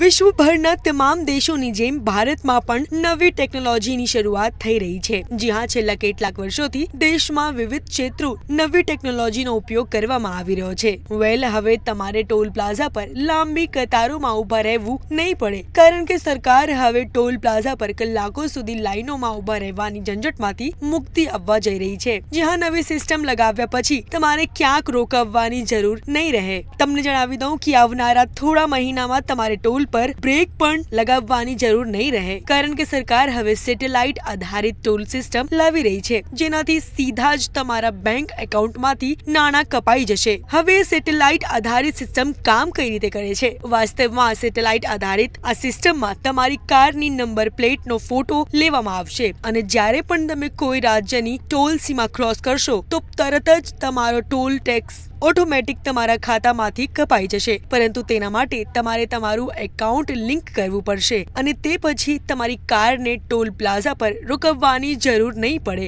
વિશ્વભરના તમામ દેશોની જેમ ભારતમાં પણ નવી ટેકનોલોજીની શરૂઆત થઈ રહી છે। જી હા, છેલ્લા કેટલાક વર્ષોથી દેશમાં વિવિધ ક્ષેત્રો નવી ટેકનોલોજીનો ઉપયોગ કરવામાં આવી રહ્યો છે। હવે તમારે ટોલ પ્લાઝા પર લાંબી કતારોમાં ઊભા રહેવું નહીં પડે, કારણ કે સરકાર હવે ટોલ પ્લાઝા પર કલાકો સુધી લાઈનોમાં ઊભા રહેવાની ઝંઝટમાંથી મુક્તિ આપવા જઈ રહી છે। જી હા, નવી સિસ્ટમ લગાવ્યા પછી તમારે ક્યાંક રોકવવાની જરૂર નહીં રહે। તમને જણાવી દઉં કે આવનારા થોડા મહિનામાં તમારે ટોલ પર બ્રેક પણ લગાવવાની જરૂર નહીં રહે, કારણ કે સરકાર હવે સેટેલાઇટ આધારિત ટોલ સિસ્ટમ લાવી રહી છે, જેનાથી સીધા જ તમારા બેંક એકાઉન્ટમાંથી નાણાં કપાઈ જશે। હવે સેટેલાઇટ આધારિત સિસ્ટમ કામ કઈ રીતે કરે છે? વાસ્તવમાં સેટેલાઇટ આધારિત આ સિસ્ટમમાં તમારી કારની નંબર પ્લેટનો ફોટો લેવામાં આવશે અને જ્યારે પણ તમે કોઈ રાજ્યની ટોલ સીમા ક્રોસ કરશો તો તરત જ તમારો ટોલ ટેક્સ ઓટોમેટિક તમારા ખાતામાંથી કપાઈ જશે। પરંતુ તેના માટે તમારે તમારું એકાઉન્ટ લિંક કરવું પડશે અને તે પછી તમારી કારને ટોલ પ્લાઝા પર રોકવવાની જરૂર નહીં પડે।